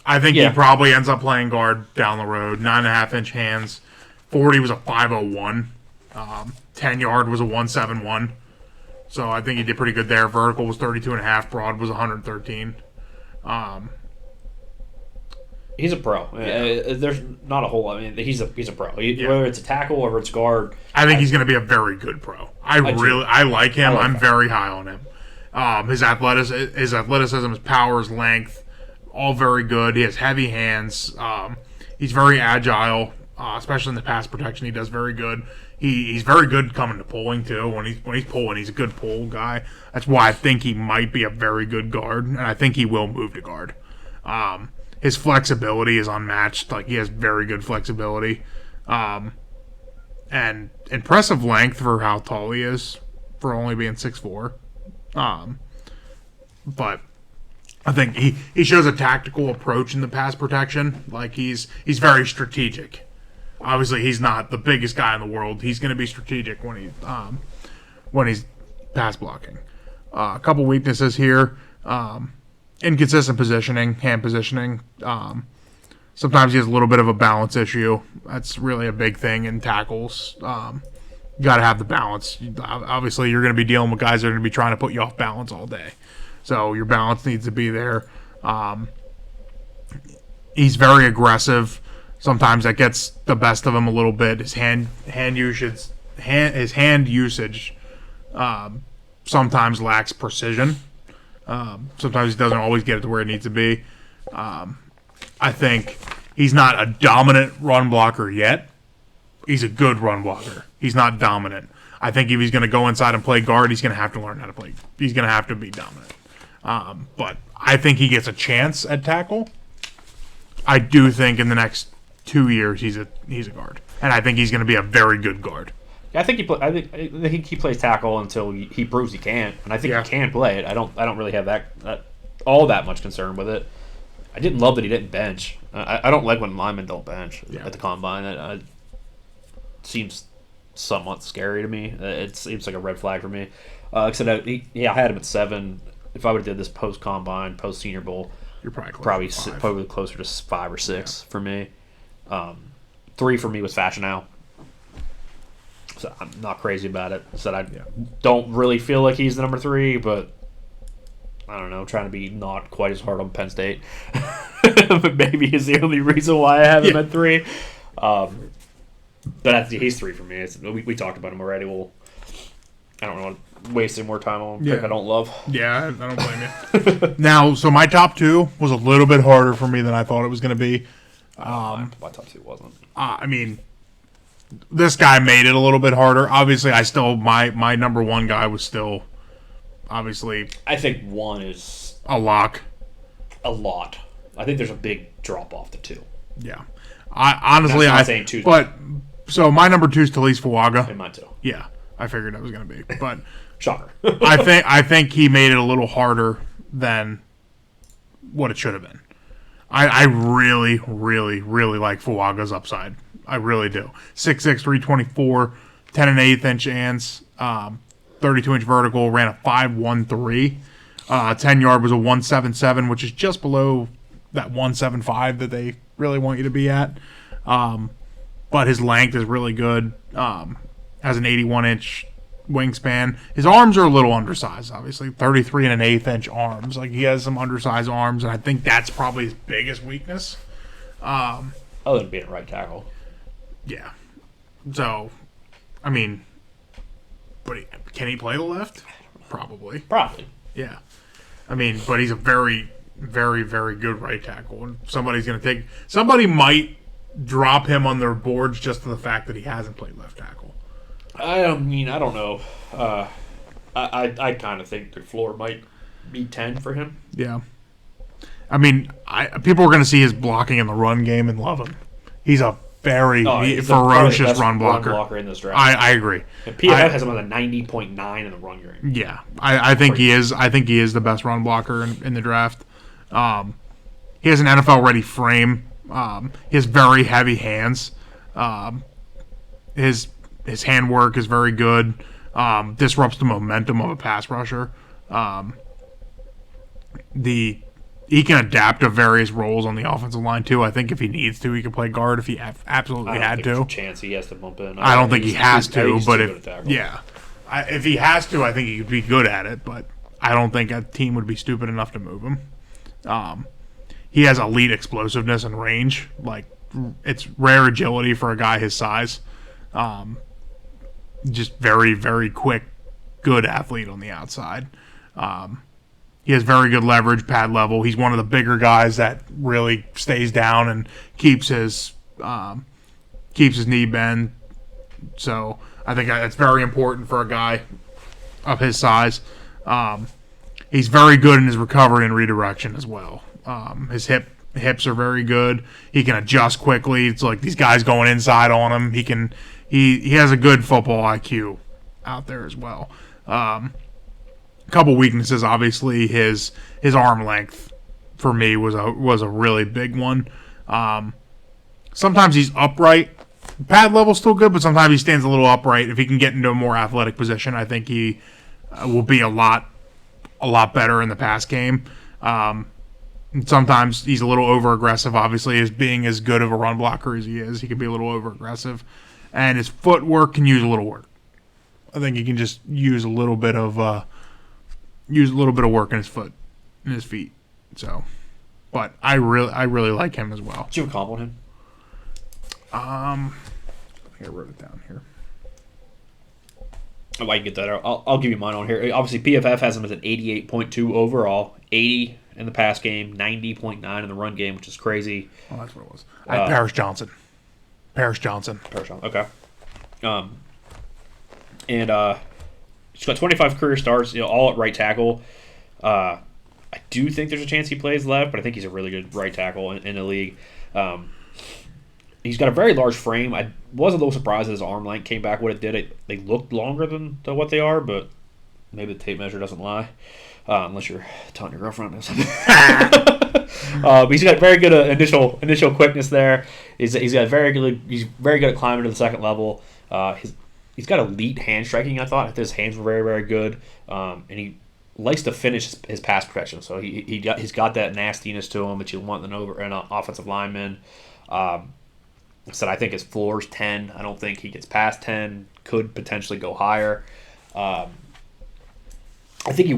I think he probably ends up playing guard down the road. 9.5-inch hands. 40 was a 5.01. 10-yard was a 171. So I think he did pretty good there. Vertical was 32.5. Broad was 113. He's a pro. Yeah. There's not a whole lot. I mean, he's a pro. Whether it's a tackle or it's guard. I think he's going to be a very good pro. I like him. I'm very high on him. His athleticism, his power, his length, all very good. He has heavy hands. He's very agile, especially in the pass protection. He does very good. He's very good coming to pulling too. When he's pulling, he's a good pull guy. That's why I think he might be a very good guard, and I think he will move to guard. His flexibility is unmatched. Like, he has very good flexibility, and impressive length for how tall he is, for only being 6'4". But I think he shows a tactical approach in the pass protection. Like, he's very strategic. Obviously, he's not the biggest guy in the world. He's going to be strategic when he's pass blocking. A couple weaknesses here. Inconsistent positioning, hand positioning. Sometimes he has a little bit of a balance issue. That's really a big thing in tackles. You got to have the balance. Obviously, you're going to be dealing with guys that are going to be trying to put you off balance all day. So your balance needs to be there. He's very aggressive. Sometimes that gets the best of him a little bit. His hand usage sometimes lacks precision. Sometimes he doesn't always get it to where it needs to be. I think he's not a dominant run blocker yet. He's a good run blocker. He's not dominant. I think if he's going to go inside and play guard, he's going to have to learn how to play. He's going to have to be dominant. But I think he gets a chance at tackle. I do think in the next 2 years he's a guard, and I think he's going to be a very good guard. I think he plays tackle until he proves he can, and I think he can play it. I don't really have all that much concern with it. I didn't love that he didn't bench. I don't like when linemen don't bench at the combine. It seems somewhat scary to me. It seems like a red flag for me. Except I had him at 7. If I would have did this post combine, post Senior Bowl, you're probably closer to 5 or 6 for me. 3 for me was Fashion now. So I'm not crazy about it. Said I don't really feel like he's the number 3, but I don't know. Trying to be not quite as hard on Penn State, but maybe is the only reason why I have him at 3. But he's 3 for me. We talked about him already. I don't want to waste any more time on a pick I don't love. Yeah, I don't blame you. Now, so my top 2 was a little bit harder for me than I thought it was going to be. My top 2 wasn't. I mean, this guy made it a little bit harder. Obviously, my number 1 guy was still, obviously. I think 1 is a lock. A lot. I think there's a big drop off to 2. Yeah. Honestly, I'm saying 2. But, so my number 2 is Talise Fuaga. And mine too. Yeah. I figured that was going to be, but shocker. I think he made it a little harder than what it should have been. I really, really, really like Fuaga's upside. I really do. 6'6", 324, 10 1/8 inch ants, 32 inch vertical, ran a 5.13. 10 yard was a 1.77, which is just below that 1.75 that they really want you to be at. But his length is really good. Has an 81 inch wingspan. His arms are a little undersized, obviously. 33 1/8 inch arms. Like, he has some undersized arms, and I think that's probably his biggest weakness. Other than being a right tackle. Yeah. So, I mean, but can he play the left? Probably. Yeah. I mean, but he's a very, very, very good right tackle. And somebody might drop him on their boards just for the fact that he hasn't played left tackle. I don't know. I kind of think the floor might be 10 for him. Yeah. I mean, people are going to see his blocking in the run game and love him. He's a very ferocious run blocker in this draft. I agree. And PFF has him on a 90.9 in the run game. Yeah, I think he is. I think he is the best run blocker in the draft. He has an NFL ready frame. He has very heavy hands. His handwork is very good. Disrupts the momentum of a pass rusher. He can adapt to various roles on the offensive line too. I think if he needs to, he can play guard if he absolutely had to. There's a chance he has to bump in. I don't think he has to, but if he has to, I think he could be good at it. But I don't think a team would be stupid enough to move him. He has elite explosiveness and range. Like, it's rare agility for a guy his size. Just very, very quick, good athlete on the outside. He has very good leverage, pad level. He's one of the bigger guys that really stays down and keeps his knee bend. So I think that's very important for a guy of his size. He's very good in his recovery and redirection as well. His hips are very good. He can adjust quickly. It's like these guys going inside on him. He has a good football IQ out there as well. A couple weaknesses, obviously, his arm length for me was a really big one. Sometimes he's upright. Pad level's still good, but sometimes he stands a little upright. If he can get into a more athletic position, I think he will be a lot better in the pass game. Sometimes he's a little over aggressive. Obviously, as being as good of a run blocker as he is, he can be a little over aggressive, and his footwork can use a little work. I think he can just use a little bit of work in his feet. So, but I really like him as well. Did you compliment him? I think I wrote it down here. Oh, I can get that out. I'll give you mine on here. Obviously, PFF has him as an 88.2 overall, 80 in the pass game, 90.9 in the run game, which is crazy. Oh, that's what it was. I had Paris Johnson. Okay. And he's got 25 career starts, all at right tackle. I do think there's a chance he plays left, but I think he's a really good right tackle in the league. He's got a very large frame. I was a little surprised that his arm length came back what it did. They looked longer than what they are, but maybe the tape measure doesn't lie. Unless you're telling your girlfriend or something. But he's got very good initial quickness there. He's very good at climbing to the second level. He's got elite hand striking. I thought his hands were very, very good, and he likes to finish his pass protection. So he's got that nastiness to him that you want in an offensive lineman. I said I think his floor's 10. I don't think he gets past 10. Could potentially go higher. I think he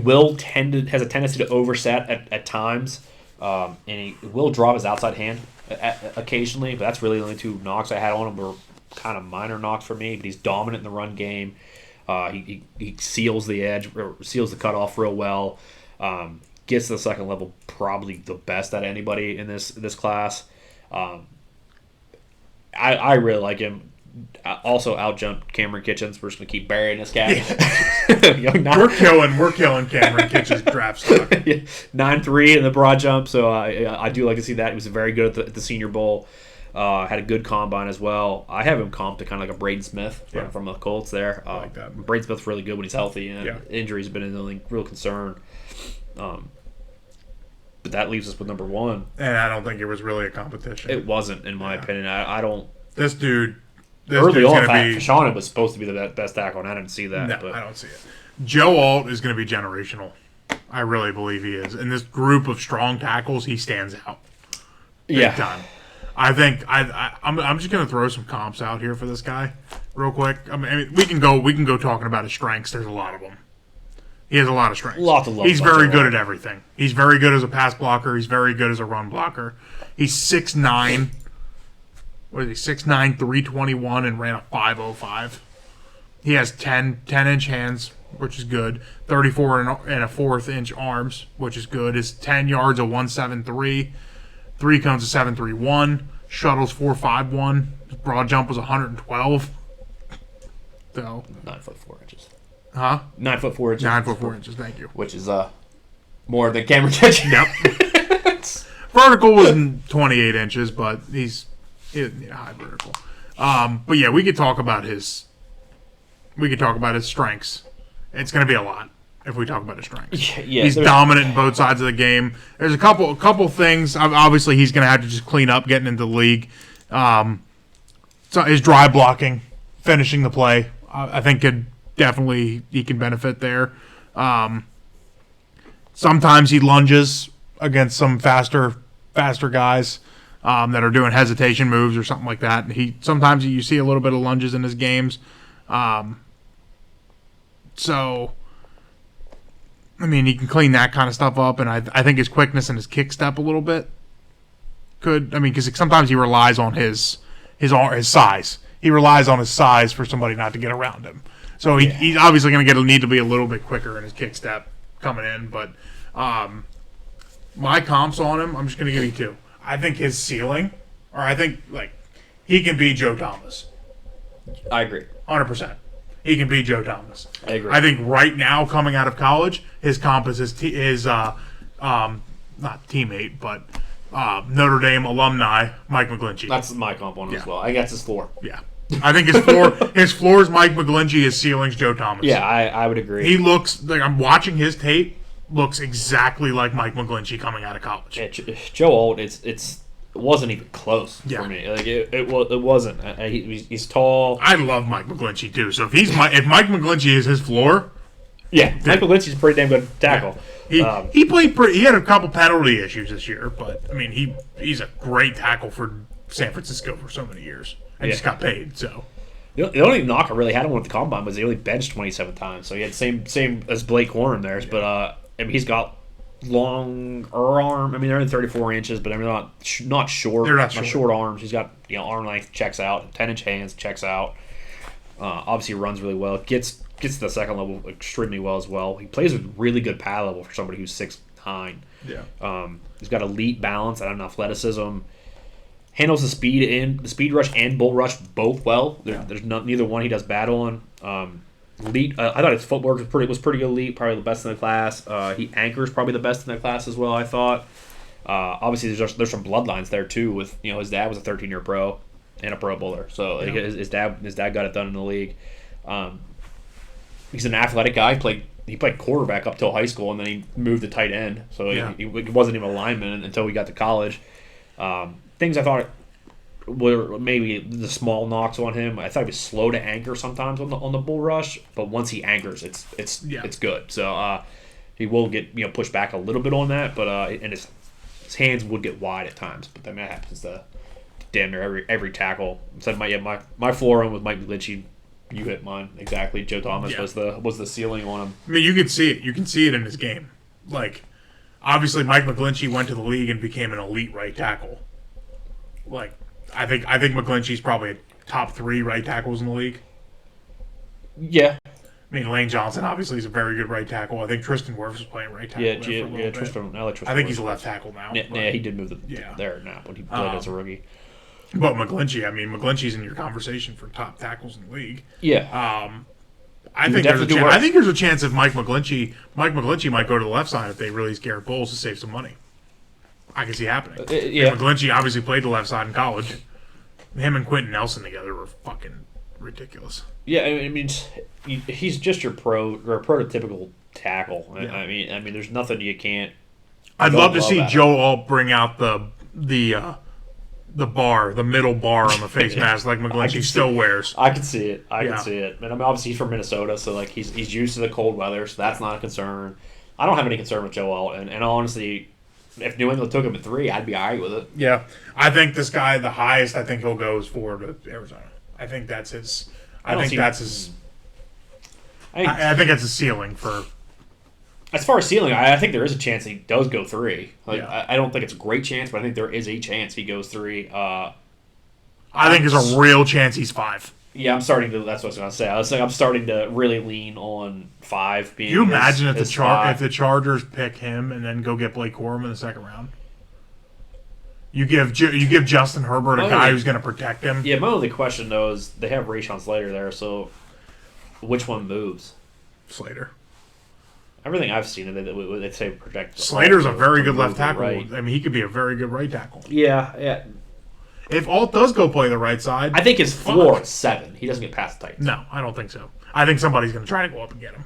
has a tendency to overset at times, and he will drop his outside hand occasionally. But that's really the only two knocks I had on him were kind of minor knocks for me. But he's dominant in the run game. He seals the edge, or seals the cutoff real well. Gets to the second level probably the best out of anybody in this class. I really like him. Also outjumped Cameron Kitchens. We're just gonna keep burying this guy. Yeah. We're killing Cameron Kitchens draft stock. 9.3 in the broad jump, so I do like to see that. He was very good at the Senior Bowl. Had a good combine as well. I have him comped to kind of like a Braden Smith from the Colts there. I like that. Braden Smith's really good when he's healthy, and injuries have been the only real concern. But that leaves us with number one. And I don't think it was really a competition. It wasn't, in my opinion. I don't. This dude. Early on, Fashanu was supposed to be the best tackle, and I didn't see that. No, but. I don't see it. Joe Alt is going to be generational. I really believe he is. In this group of strong tackles, he stands out. Big time. I think I'm just going to throw some comps out here for this guy, real quick. I mean, we can go talking about his strengths. There's a lot of them. He has a lot of strengths. Lots of love. He's very good at everything. He's very good as a pass blocker. He's very good as a run blocker. He's 6'9". What is he? 6'9", 321, and ran a 5.05. He has 10-inch hands, which is good. 34 and a fourth inch arms, which is good. His 10 yards a 1.73. 3 cones a 7.31. Shuttles 4.51. His broad jump was 112. So 9'4" inches. Huh? 9'4" inches. 9'4" inches. Thank you. Which is more than Cameron Kitchen. Yep. Vertical was 28 inches, but he's high vertical. But yeah, we could talk about his strengths. It's going to be a lot if we talk about his strengths. Yeah, he's dominant in both sides of the game. There's a couple things. Obviously, he's going to have to just clean up getting into the league. So his drive blocking, finishing the play, I think he can benefit there. Sometimes he lunges against some faster guys that are doing hesitation moves or something like that. Sometimes you see a little bit of lunges in his games. So, I mean, he can clean that kind of stuff up, and I think his quickness and his kick step a little bit because sometimes he relies on his size. He relies on his size for somebody not to get around him. So he's obviously going to need to be a little bit quicker in his kick step coming in. But my comps on him, I'm just going to give you two. I think his ceiling, or I think he can be Joe Thomas. I agree. 100%. He can be Joe Thomas. I agree. I think right now, coming out of college, his comp is his not teammate, but Notre Dame alumni, Mike McGlinchey. That's my comp on him as well. I guess his floor. Yeah. I think his floor is Mike McGlinchey, his ceiling's Joe Thomas. Yeah, I would agree. He looks like, I'm watching his tape, looks exactly like Mike McGlinchey coming out of college. Yeah, Joe Alt, it wasn't even close for me. Like it wasn't. He's tall. I love Mike McGlinchey too. So if Mike McGlinchey is his floor, Mike McGlinchey's a pretty damn good tackle. Yeah. He played pretty. He had a couple penalty issues this year, but I mean he's a great tackle for San Francisco for so many years. And just got paid. So the only knock I really had on him with the combine was he only benched 27 times. So he had same as Blake Corum there, but I mean he's got long arm. I mean, they're in 34 inches, but they're not short. They're not short. Short arms. He's got arm length checks out. 10-inch hands checks out. Obviously runs really well. Gets to the second level extremely well as well. He plays with really good pad level for somebody who's 6'9". Yeah. He's got elite balance and athleticism. Handles the speed rush and bull rush both well. There's neither one he does bad on. Elite. I thought his footwork was pretty good. Elite, probably the best in the class. He anchors probably the best in the class as well. I thought. Obviously, there's some bloodlines there too. With his dad was a 13-year pro and a Pro Bowler, so his dad got it done in the league. He's an athletic guy. He played quarterback up till high school, and then he moved to tight end. So he wasn't even a lineman until we got to college. Things I thought were maybe the small knocks on him. I thought he was slow to anchor sometimes on the bull rush, but once he anchors, it's good. So he will get pushed back a little bit on that, but and his hands would get wide at times. But that happens to damn near every tackle. So my floor one was Mike McGlinchey. You hit mine exactly. Joe Thomas was the ceiling on him. I mean, you can see it. You can see it in his game. Like, obviously, Mike McGlinchey went to the league and became an elite right tackle. Like, I think McGlinchey's probably top 3 right tackles in the league. Yeah. I mean, Lane Johnson obviously is a very good right tackle. I think Tristan Wirfs was playing right tackle. Tristan. I think he's a left tackle now. Yeah, he did move there now when he played as a rookie. But McGlinchey's in your conversation for top tackles in the league. Yeah. I think there's a chance if Mike McGlinchey might go to the left side if they release Garrett Bowles to save some money. I can see happening. McGlinchey obviously played the left side in college. Him and Quentin Nelson together were fucking ridiculous. Yeah, I mean, he's just your prototypical tackle. Yeah. I mean, there's nothing you can't. I'd love to see Joe Alt bring out the bar, the middle bar on the face mask like McGlinchey still wears. I can see it. I can see it. And I mean, obviously he's from Minnesota, so like he's used to the cold weather, so that's not a concern. I don't have any concern with Joe Alt, and honestly, if New England took him at 3, I'd be all right with it. Yeah, I think this guy, the highest I think he'll go is 4 to Arizona. I think that's his. I think that's his ceiling for. As far as ceiling, I think there is a chance he does go 3. I don't think it's a great chance, but I think there is a chance he goes 3. I think there's a real chance he's 5. Yeah, I'm starting to. That's what I was going to say. I was saying I'm starting to really lean on 5 being. Can you imagine if the Chargers pick him and then go get Blake Corum in the second round? You give Justin Herbert a guy who's going to protect him. Yeah, my only question though is they have Rashawn Slater there, so which one moves? Slater. Everything I've seen, they say protect. Slater's a very good left tackle. Right. I mean, he could be a very good right tackle. Yeah. If Alt does go play the right side, I think his floor is 7. He doesn't get past the Titans. No, I don't think so. I think somebody's going to try to go up and get him.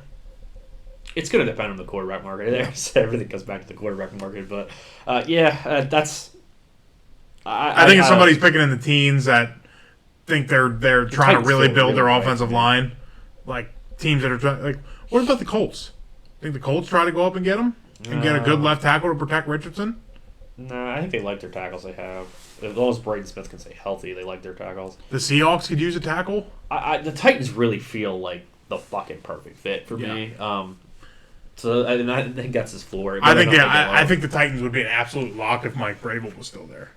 It's going to depend on the quarterback market. So everything comes back to the quarterback market, but that's. I think if somebody's picking in the teens that think they're trying to really build their offensive line, like teams that are trying. Like, what about the Colts? Think the Colts try to go up and get him and get a good left tackle to protect Richardson? No, I think they like their tackles they have. As long as Braden Smith can stay healthy, they like their tackles. The Seahawks could use a tackle. The Titans really feel like the fucking perfect fit for me. So I think that's his floor. I think the Titans would be an absolute lock if Mike Vrabel was still there.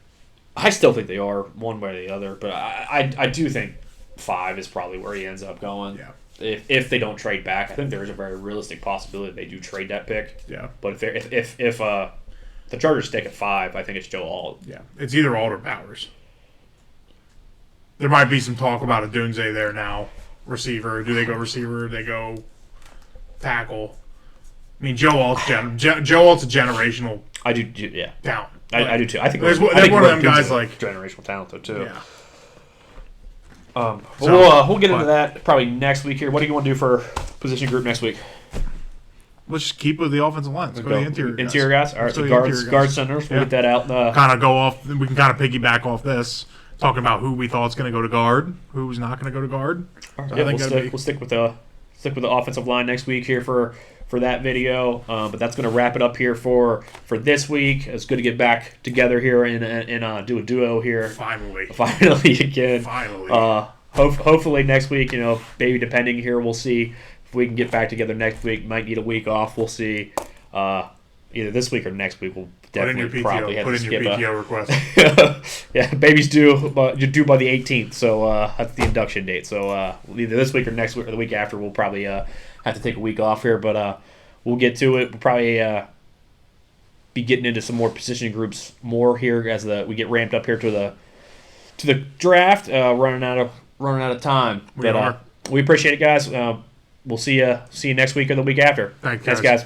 I still think they are one way or the other, but I do think 5 is probably where he ends up going. Yeah. If they don't trade back, I think there is a very realistic possibility they do trade that pick. Yeah. But if the Chargers stick at 5, I think it's Joe Alt. Yeah. It's either Alt or Powers. There might be some talk about a Dunze there now. Receiver. Do they go receiver? Do they go tackle? I mean, Joe Alt's a generational. I do. Yeah. Talent. I do too. I think there's one of them guys like generational talent though too. Yeah. We'll get into that probably next week here. What do you want to do for position group next week? Let's just keep with the offensive line. Let's go to the interior guys. All right, so guard centers. We'll get that out. Kind of go off. We can kind of piggyback off this, talking about who we thought is going to go to guard, who's not going to go to guard. Right. So we'll stick with the offensive line next week here for that video. But that's going to wrap it up here for this week. It's good to get back together here and do a duo here. Finally again. Hopefully next week, maybe depending here, we'll see if we can get back together next week. Might need a week off. We'll see. Either this week or next week. We'll definitely probably have to skip PTO request. Yeah, baby's due by the 18th, so that's the induction date. So either this week or next week or the week after, we'll probably have to take a week off here. But we'll get to it. We'll probably be getting into some more position groups more here as we get ramped up here to the draft. Running out of time. We appreciate it, guys. We'll see you next week or the week after. Thanks, guys.